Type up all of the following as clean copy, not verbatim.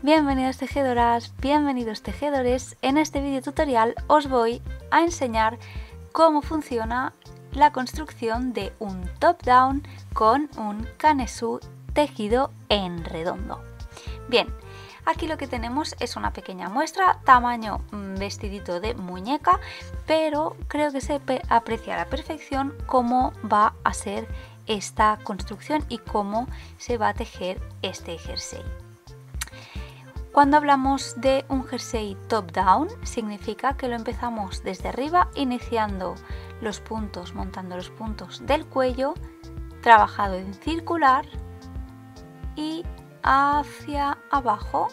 Bienvenidos tejedoras, bienvenidos tejedores. En este video tutorial os voy a enseñar cómo funciona la construcción de un top down con un canesú tejido en redondo. Bien, aquí lo que tenemos es una pequeña muestra, tamaño vestidito de muñeca, pero creo que se aprecia a la perfección cómo va a ser esta construcción y cómo se va a tejer este jersey. Cuando hablamos de un jersey top down, significa que lo empezamos desde arriba, iniciando los puntos, montando los puntos del cuello, trabajado en circular y hacia abajo.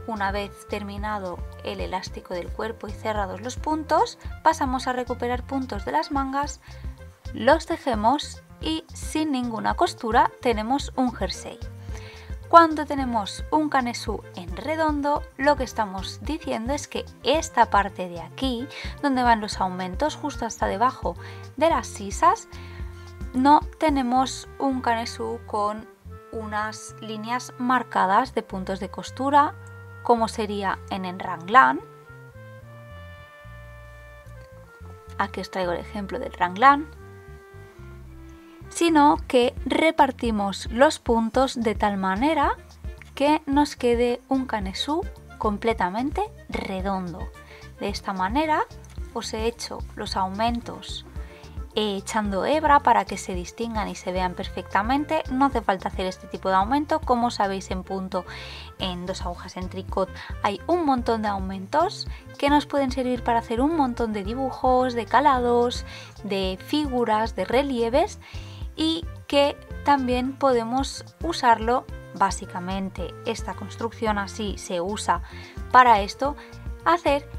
Una vez terminado el elástico del cuerpo y cerrados los puntos, pasamos a recuperar puntos de las mangas, los tejemos y sin ninguna costura tenemos un jersey. Cuando tenemos un canesú en redondo, lo que estamos diciendo es que esta parte de aquí, donde van los aumentos justo hasta debajo de las sisas, no tenemos un canesú con unas líneas marcadas de puntos de costura, como sería en el raglan. Aquí os traigo el ejemplo del raglan. Sino que repartimos los puntos de tal manera que nos quede un canesú completamente redondo. De esta manera os he hecho los aumentos echando hebra para que se distingan y se vean perfectamente. No hace falta hacer este tipo de aumento, como sabéis en punto, en 2 agujas en tricot hay un montón de aumentos que nos pueden servir para hacer un montón de dibujos, de calados, de figuras, de relieves, y que también podemos usarlo. Básicamente esta construcción así se usa para esto, hacer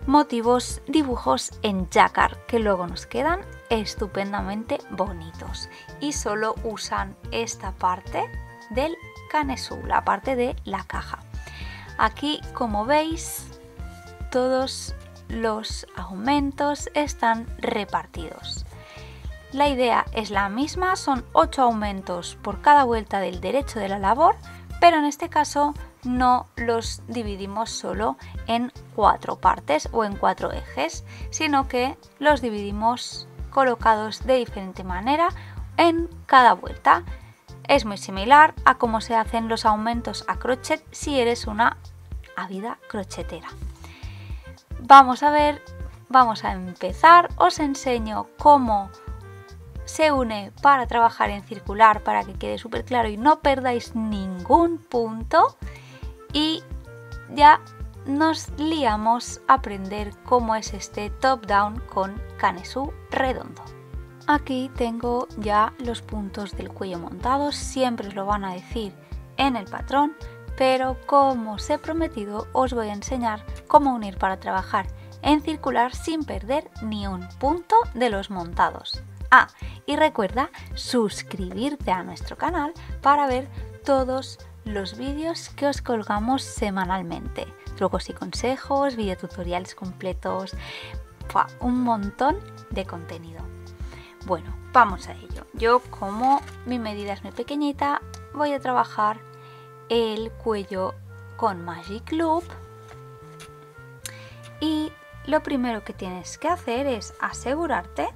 motivos, dibujos en jacquard que luego nos quedan estupendamente bonitos y solo usan esta parte del canesú, la parte de la caja. Aquí, como veis, todos los aumentos están repartidos. La idea es la misma, son 8 aumentos por cada vuelta del derecho de la labor, pero en este caso no los dividimos solo en 4 partes o en 4 ejes, sino que los dividimos colocados de diferente manera en cada vuelta. Es muy similar a cómo se hacen los aumentos a crochet si eres una ávida crochetera. Vamos a empezar. Os enseño cómo se une para trabajar en circular para que quede súper claro y no perdáis ningún punto, y ya nos liamos a aprender cómo es este top down con canesú redondo. Aquí tengo ya los puntos del cuello montados, siempre os lo van a decir en el patrón, pero como os he prometido os voy a enseñar cómo unir para trabajar en circular sin perder ni un punto de los montados. Y recuerda suscribirte a nuestro canal para ver todos los vídeos que os colgamos semanalmente. Trucos y consejos, videotutoriales completos, un montón de contenido. Bueno, vamos a ello. Yo, como mi medida es muy pequeñita, voy a trabajar el cuello con Magic Loop. Y lo primero que tienes que hacer es asegurarte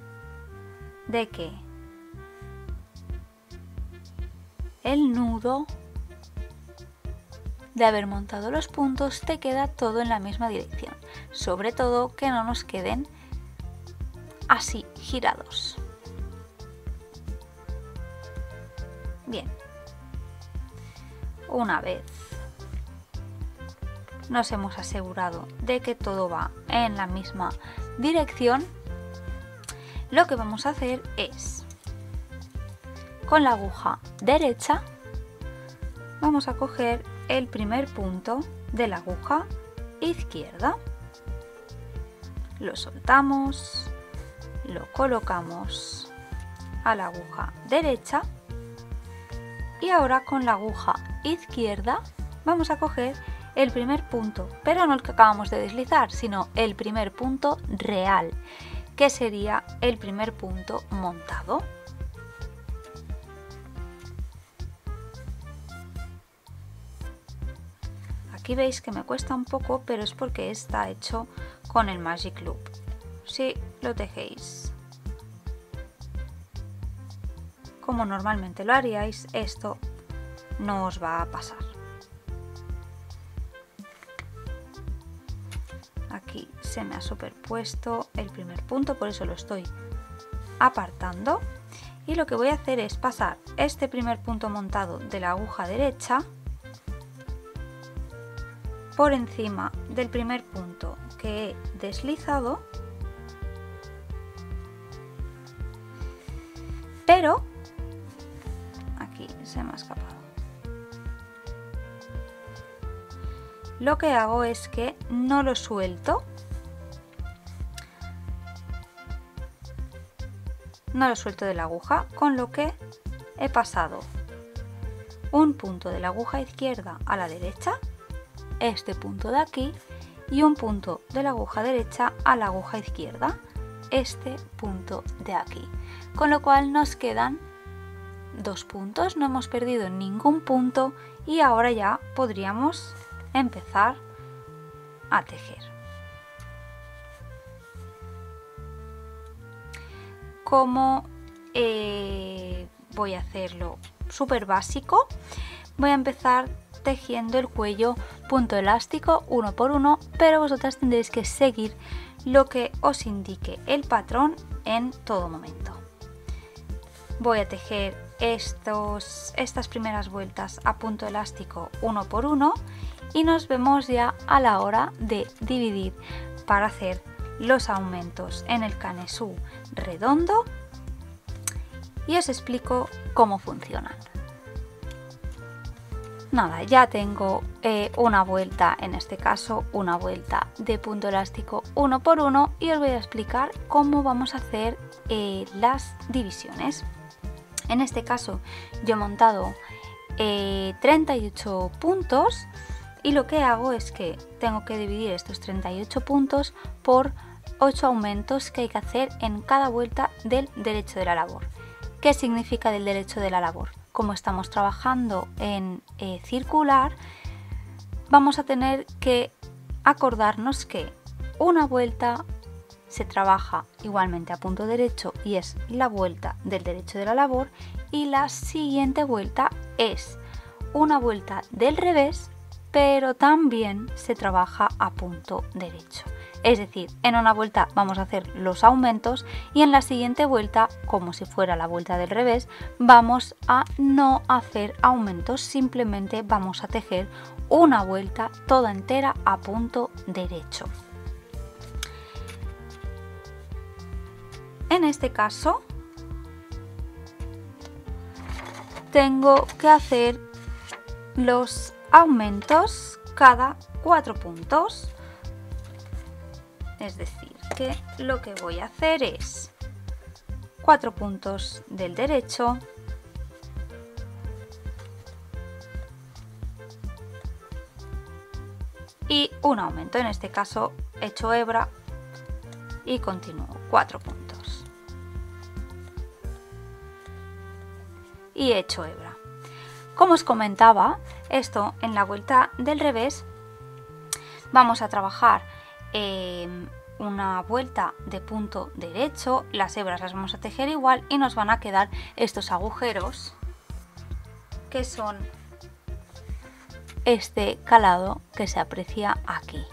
de que el nudo, de haber montado los puntos, te queda todo en la misma dirección, sobre todo que no nos queden así girados. Bien, una vez nos hemos asegurado de que todo va en la misma dirección, lo que vamos a hacer es, con la aguja derecha, vamos a coger el primer punto de la aguja izquierda, lo soltamos, lo colocamos a la aguja derecha y ahora con la aguja izquierda vamos a coger el primer punto, pero no el que acabamos de deslizar, sino el primer punto real, que sería el primer punto montado. Aquí veis que me cuesta un poco, pero es porque está hecho con el Magic Loop. Si lo tejéis como normalmente lo haríais, esto no os va a pasar. Aquí se me ha superpuesto el primer punto, por eso lo estoy apartando. Y lo que voy a hacer es pasar este primer punto montado de la aguja derecha por encima del primer punto que he deslizado, pero aquí se me ha escapado. Lo que hago es que no lo suelto, de la aguja, con lo que he pasado un punto de la aguja izquierda a la derecha, este punto de aquí, y un punto de la aguja derecha a la aguja izquierda, este punto de aquí, con lo cual nos quedan 2 puntos, no hemos perdido ningún punto y ahora ya podríamos empezar a tejer. Como voy a hacerlo súper básico, voy a empezar tejiendo el cuello punto elástico uno por uno, pero vosotras tendréis que seguir lo que os indique el patrón en todo momento. Voy a tejer estas primeras vueltas a punto elástico uno por uno y nos vemos ya a la hora de dividir para hacer los aumentos en el canesú redondo y os explico cómo funcionan. Nada, ya tengo una vuelta, en este caso una vuelta de punto elástico uno por uno, y os voy a explicar cómo vamos a hacer las divisiones. En este caso yo he montado 38 puntos y lo que hago es que tengo que dividir estos 38 puntos por 8 aumentos que hay que hacer en cada vuelta del derecho de la labor. ¿Qué significa del derecho de la labor? Como estamos trabajando en circular, vamos a tener que acordarnos que una vuelta se trabaja igualmente a punto derecho y es la vuelta del derecho de la labor, y la siguiente vuelta es una vuelta del revés, pero también se trabaja a punto derecho. Es decir, en una vuelta vamos a hacer los aumentos y en la siguiente vuelta, como si fuera la vuelta del revés, vamos a no hacer aumentos, simplemente vamos a tejer una vuelta toda entera a punto derecho. En este caso tengo que hacer los aumentos cada 4 puntos. Es decir, que lo que voy a hacer es 4 puntos del derecho, y un aumento. En este caso he hecho hebra y continúo 4 puntos y he hecho hebra. Como os comentaba, esto en la vuelta del revés vamos a trabajar una vuelta de punto derecho, las hebras las vamos a tejer igual y nos van a quedar estos agujeros que son este calado que se aprecia aquí,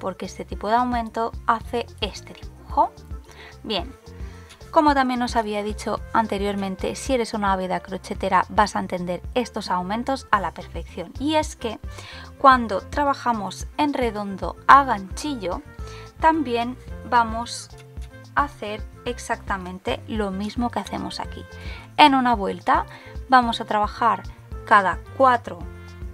porque este tipo de aumento hace este dibujo. Bien, como también os había dicho anteriormente, si eres una ávida crochetera vas a entender estos aumentos a la perfección, y es que cuando trabajamos en redondo a ganchillo también vamos a hacer exactamente lo mismo que hacemos aquí. En una vuelta vamos a trabajar cada 4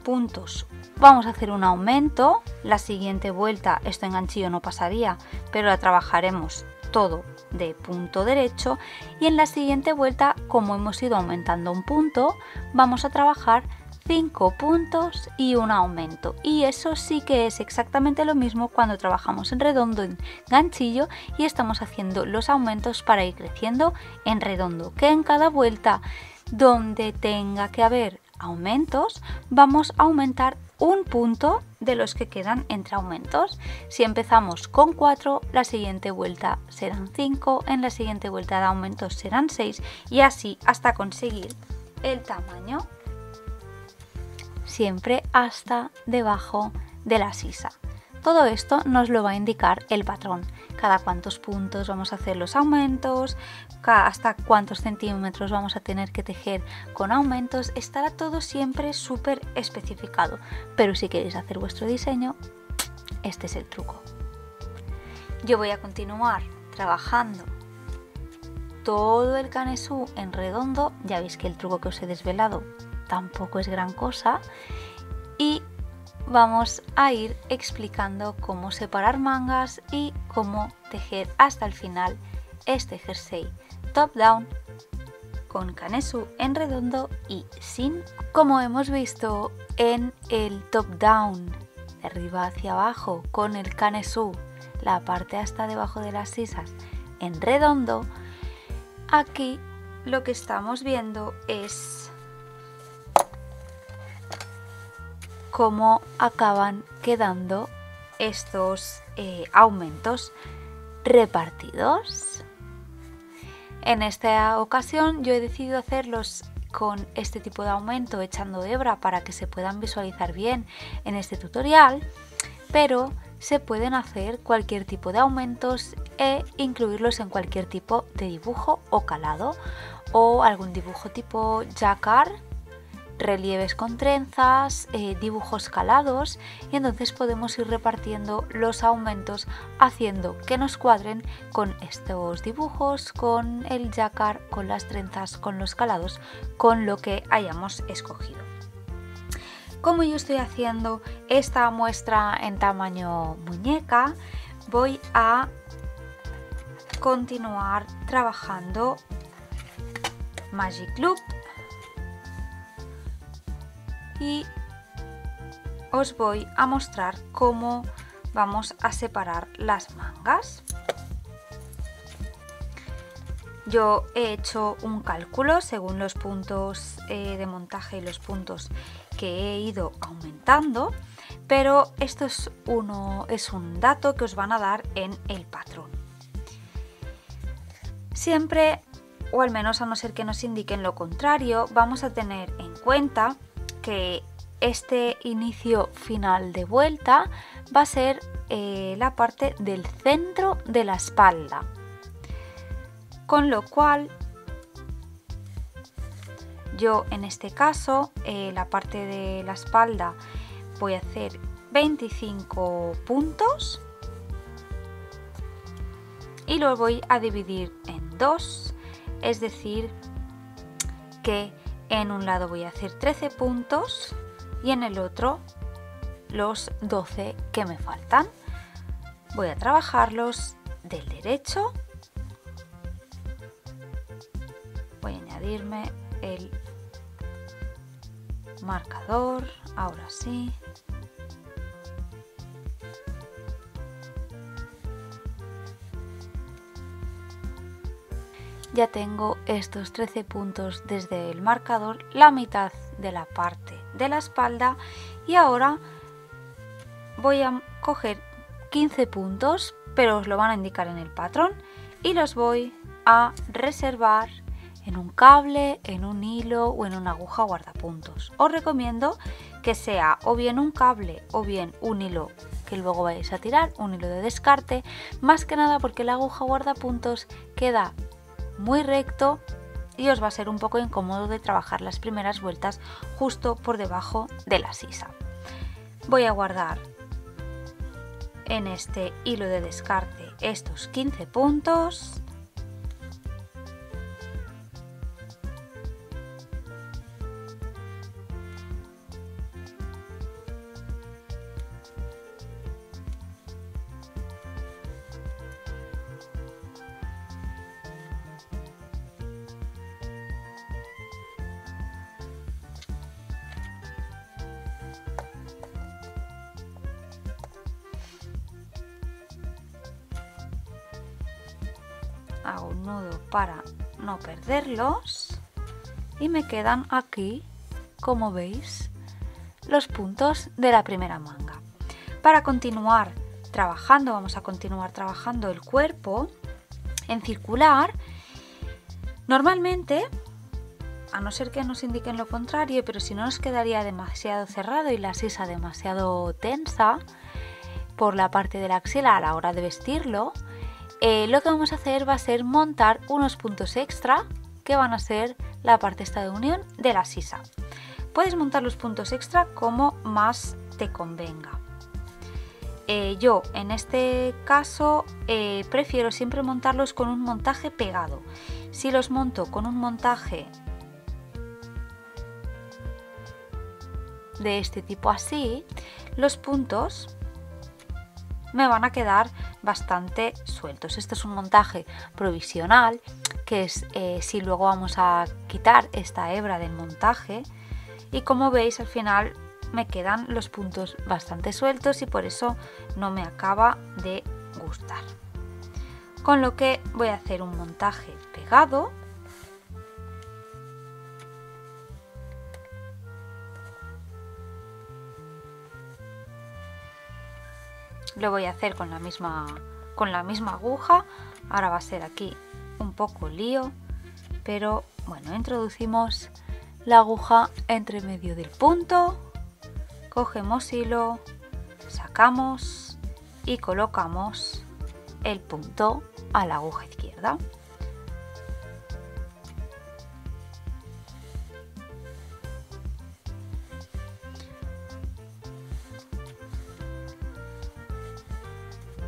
puntos, vamos a hacer un aumento. La siguiente vuelta esto en ganchillo no pasaría, pero la trabajaremos todo de punto derecho, y en la siguiente vuelta, como hemos ido aumentando un punto, vamos a trabajar 5 puntos y un aumento, y eso sí que es exactamente lo mismo cuando trabajamos en redondo en ganchillo y estamos haciendo los aumentos para ir creciendo en redondo, que en cada vuelta donde tenga que haber aumentos vamos a aumentar un punto de los que quedan entre aumentos. Si empezamos con 4, la siguiente vuelta serán 5, en la siguiente vuelta de aumentos serán 6 y así hasta conseguir el tamaño, siempre hasta debajo de la sisa. Todo esto nos lo va a indicar el patrón. Cada cuántos puntos vamos a hacer los aumentos, hasta cuántos centímetros vamos a tener que tejer con aumentos. Estará todo siempre súper especificado. Pero si queréis hacer vuestro diseño, este es el truco. Yo voy a continuar trabajando todo el canesú en redondo. Ya veis que el truco que os he desvelado tampoco es gran cosa. Y vamos a ir explicando cómo separar mangas y cómo tejer hasta el final este jersey top down con canesú en redondo y sin. Como hemos visto en el top down de arriba hacia abajo con el canesú, la parte hasta debajo de las sisas en redondo, aquí lo que estamos viendo es cómo acaban quedando estos aumentos repartidos. En esta ocasión yo he decidido hacerlos con este tipo de aumento echando hebra para que se puedan visualizar bien en este tutorial, pero se pueden hacer cualquier tipo de aumentos e incluirlos en cualquier tipo de dibujo o calado, o algún dibujo tipo jacquard, relieves con trenzas, dibujos calados, y entonces podemos ir repartiendo los aumentos haciendo que nos cuadren con estos dibujos, con el jacquard, con las trenzas, con los calados, con lo que hayamos escogido. Como yo estoy haciendo esta muestra en tamaño muñeca, voy a continuar trabajando Magic Loop y os voy a mostrar cómo vamos a separar las mangas. Yo he hecho un cálculo según los puntos de montaje y los puntos que he ido aumentando, pero esto es un dato que os van a dar en el patrón. Siempre, o al menos a no ser que nos indiquen lo contrario, vamos a tener en cuenta que este inicio final de vuelta va a ser la parte del centro de la espalda, con lo cual yo en este caso la parte de la espalda voy a hacer 25 puntos y lo voy a dividir en dos, es decir que en un lado voy a hacer 13 puntos y en el otro los 12 que me faltan. Voy a trabajarlos del derecho. Voy a añadirme el marcador, ahora sí. Ya tengo estos 13 puntos desde el marcador, la mitad de la parte de la espalda, y ahora voy a coger 15 puntos, pero os lo van a indicar en el patrón, y los voy a reservar en un cable, en un hilo o en una aguja guardapuntos. Os recomiendo que sea o bien un cable o bien un hilo que luego vais a tirar, un hilo de descarte, más que nada porque la aguja guardapuntos queda muy recto y os va a ser un poco incómodo de trabajar las primeras vueltas justo por debajo de la sisa. Voy a guardar en este hilo de descarte estos 15 puntos. Hago un nudo para no perderlos y me quedan aquí, como veis, los puntos de la primera manga. Para continuar trabajando, vamos a continuar trabajando el cuerpo en circular. Normalmente, a no ser que nos indiquen lo contrario, pero si no nos quedaría demasiado cerrado y la sisa demasiado tensa por la parte de la axila a la hora de vestirlo, lo que vamos a hacer va a ser montar unos puntos extra que van a ser la parte esta de unión de la sisa. Puedes montar los puntos extra como más te convenga. Yo en este caso prefiero siempre montarlos con un montaje pegado. Si los monto con un montaje de este tipo así, los puntos me van a quedar bastante sueltos. Este es un montaje provisional, que es si luego vamos a quitar esta hebra del montaje, y como veis al final me quedan los puntos bastante sueltos y por eso no me acaba de gustar. Con lo que voy a hacer un montaje pegado. Lo voy a hacer con la misma aguja. Ahora va a ser aquí un poco lío, pero bueno, introducimos la aguja entre medio del punto, cogemos hilo, sacamos y colocamos el punto a la aguja izquierda.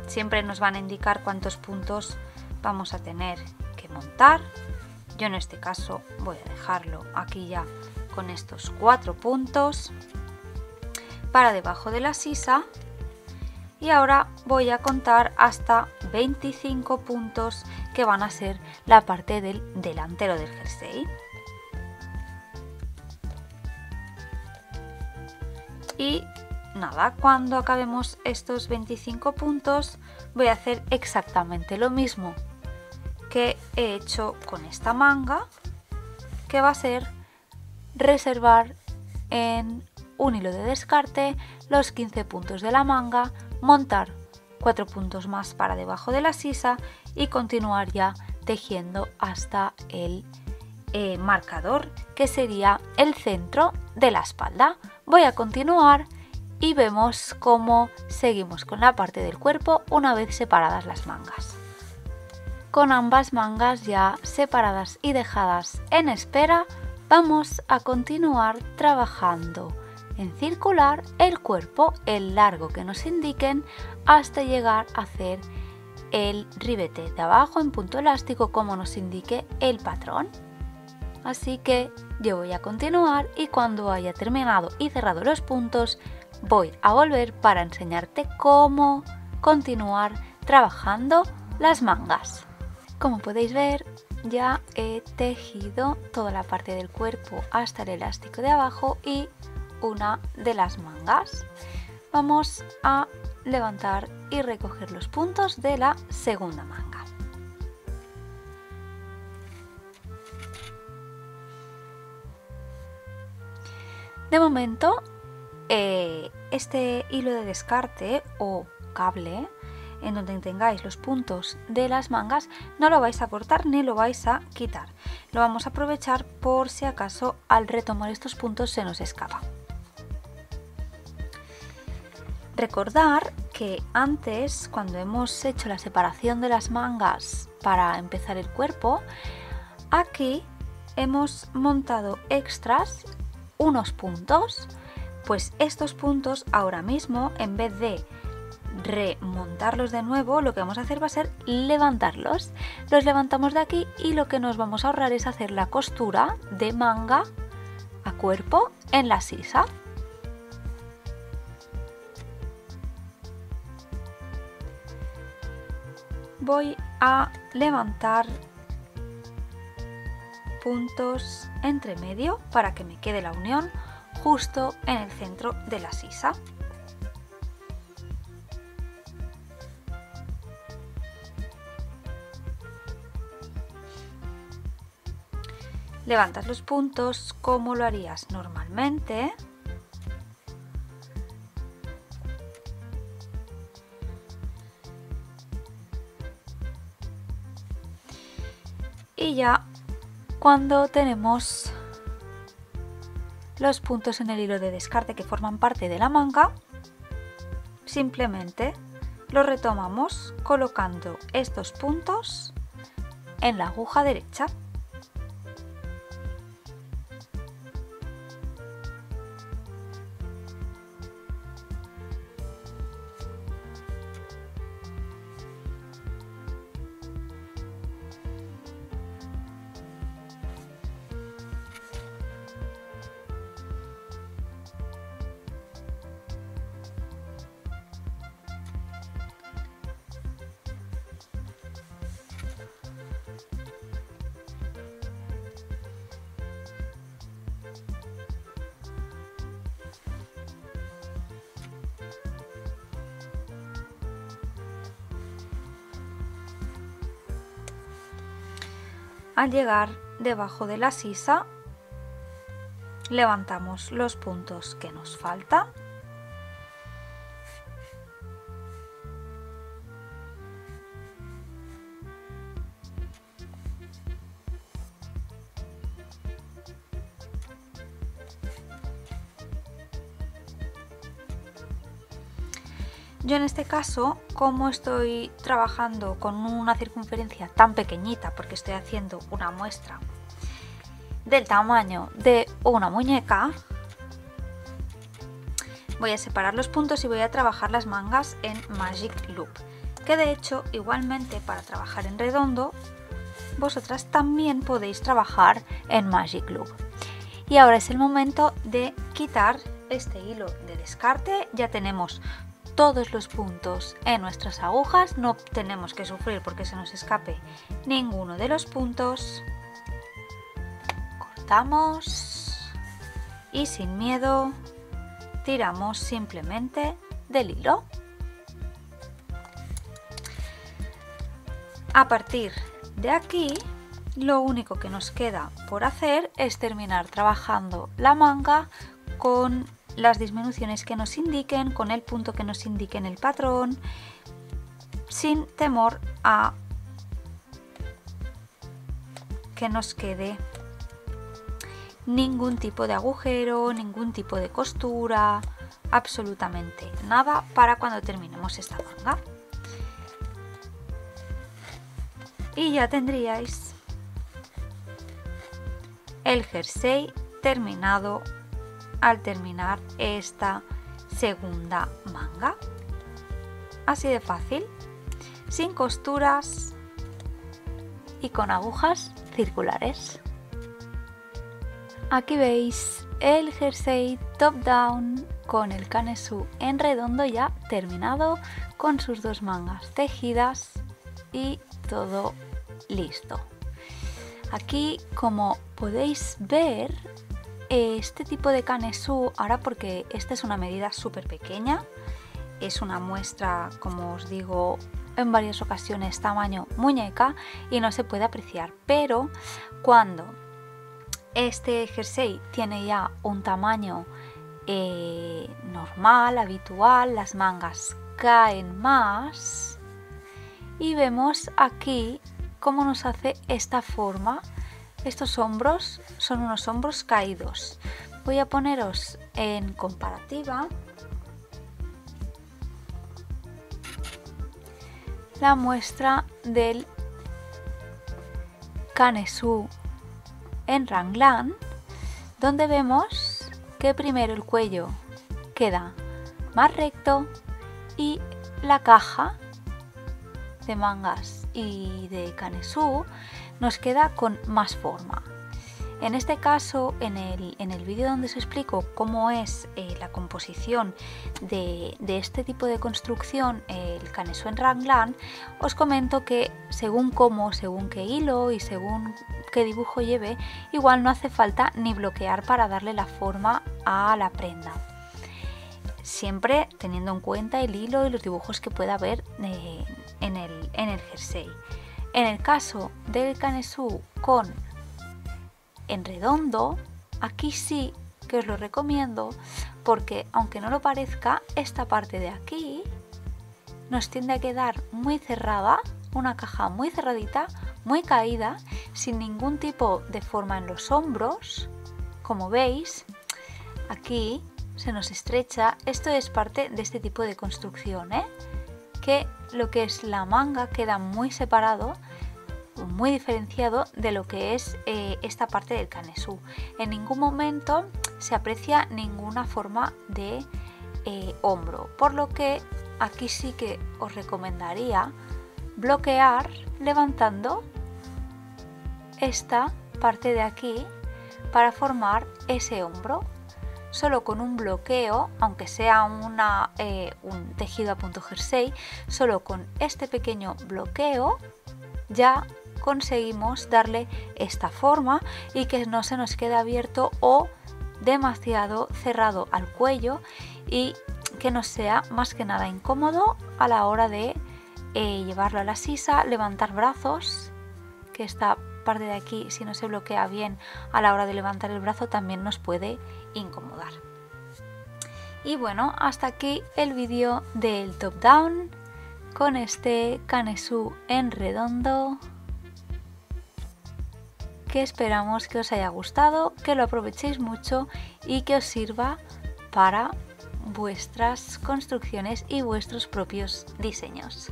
Siempre nos van a indicar cuántos puntos vamos a tener que montar. Yo en este caso voy a dejarlo aquí ya con estos 4 puntos para debajo de la sisa, y ahora voy a contar hasta 25 puntos que van a ser la parte del delantero del jersey. Y nada, cuando acabemos estos 25 puntos voy a hacer exactamente lo mismo que he hecho con esta manga, que va a ser reservar en un hilo de descarte los 15 puntos de la manga, montar 4 puntos más para debajo de la sisa y continuar ya tejiendo hasta el marcador, que sería el centro de la espalda. Voy a continuar y vemos cómo seguimos con la parte del cuerpo una vez separadas las mangas. Con ambas mangas ya separadas y dejadas en espera, vamos a continuar trabajando en circular el cuerpo, el largo que nos indiquen, hasta llegar a hacer el ribete de abajo en punto elástico como nos indique el patrón. Así que yo voy a continuar y cuando haya terminado y cerrado los puntos voy a volver para enseñarte cómo continuar trabajando las mangas. Como podéis ver, ya he tejido toda la parte del cuerpo hasta el elástico de abajo y una de las mangas. Vamos a levantar y recoger los puntos de la segunda manga. De momento, este hilo de descarte o cable en donde tengáis los puntos de las mangas no lo vais a cortar ni lo vais a quitar. Lo vamos a aprovechar por si acaso al retomar estos puntos se nos escapa. Recordar que antes, cuando hemos hecho la separación de las mangas para empezar el cuerpo, aquí hemos montado extras unos puntos. Pues estos puntos ahora mismo, en vez de remontarlos de nuevo, lo que vamos a hacer va a ser levantarlos. Los levantamos de aquí y lo que nos vamos a ahorrar es hacer la costura de manga a cuerpo en la sisa. Voy a levantar puntos entre medio para que me quede la unión justo en el centro de la sisa. Levantas los puntos como lo harías normalmente Y ya cuando tenemos los puntos en el hilo de descarte que forman parte de la manga, simplemente lo retomamos colocando estos puntos en la aguja derecha. Al llegar debajo de la sisa, levantamos los puntos que nos falta Yo en este caso, como estoy trabajando con una circunferencia tan pequeñita, porque estoy haciendo una muestra del tamaño de una muñeca, voy a separar los puntos y voy a trabajar las mangas en Magic Loop, que de hecho igualmente para trabajar en redondo vosotras también podéis trabajar en Magic Loop. Y ahora es el momento de quitar este hilo de descarte. Ya tenemos todos los puntos en nuestras agujas, no tenemos que sufrir porque se nos escape ninguno de los puntos. Cortamos y sin miedo tiramos simplemente del hilo. A partir de aquí, lo único que nos queda por hacer es terminar trabajando la manga con las disminuciones que nos indiquen, con el punto que nos indique en el patrón, sin temor a que nos quede ningún tipo de agujero, ningún tipo de costura, absolutamente nada para cuando terminemos esta manga. Y ya tendríais el jersey terminado al terminar esta segunda manga. Así de fácil, sin costuras y con agujas circulares. Aquí veis el jersey top down con el canesú en redondo ya terminado, con sus dos mangas tejidas y todo listo. Aquí, como podéis ver, este tipo de canesú, ahora porque esta es una medida súper pequeña, es una muestra, como os digo en varias ocasiones, tamaño muñeca y no se puede apreciar, pero cuando este jersey tiene ya un tamaño normal, habitual, las mangas caen más y vemos aquí cómo nos hace esta forma. Estos hombros son unos hombros caídos. Voy a poneros en comparativa la muestra del canesú en raglan, donde vemos que primero el cuello queda más recto y la caja de mangas y de canesú nos queda con más forma. En este caso, en el vídeo donde os explico cómo es la composición de este tipo de construcción, el canesú en raglan, os comento que según cómo, según qué hilo y según qué dibujo lleve, igual no hace falta ni bloquear para darle la forma a la prenda. Siempre teniendo en cuenta el hilo y los dibujos que pueda haber en el jersey. En el caso del canesú en redondo, aquí sí que os lo recomiendo, porque aunque no lo parezca, esta parte de aquí nos tiende a quedar muy cerrada, una caja muy cerradita, muy caída, sin ningún tipo de forma en los hombros. Como veis, aquí se nos estrecha. Esto es parte de este tipo de construcción, que lo que es la manga queda muy separado, muy diferenciado de lo que es esta parte del canesú. En ningún momento se aprecia ninguna forma de hombro, por lo que aquí sí que os recomendaría bloquear levantando esta parte de aquí para formar ese hombro. Solo con un bloqueo, aunque sea un tejido a punto jersey, solo con este pequeño bloqueo ya conseguimos darle esta forma y que no se nos quede abierto o demasiado cerrado al cuello, y que nos sea más que nada incómodo a la hora de llevarlo a la sisa, levantar brazos, que esta parte de aquí, si no se bloquea bien a la hora de levantar el brazo, también nos puede incomodar. Y bueno, hasta aquí el vídeo del top down con este canesú en redondo, que esperamos que os haya gustado, que lo aprovechéis mucho y que os sirva para vuestras construcciones y vuestros propios diseños.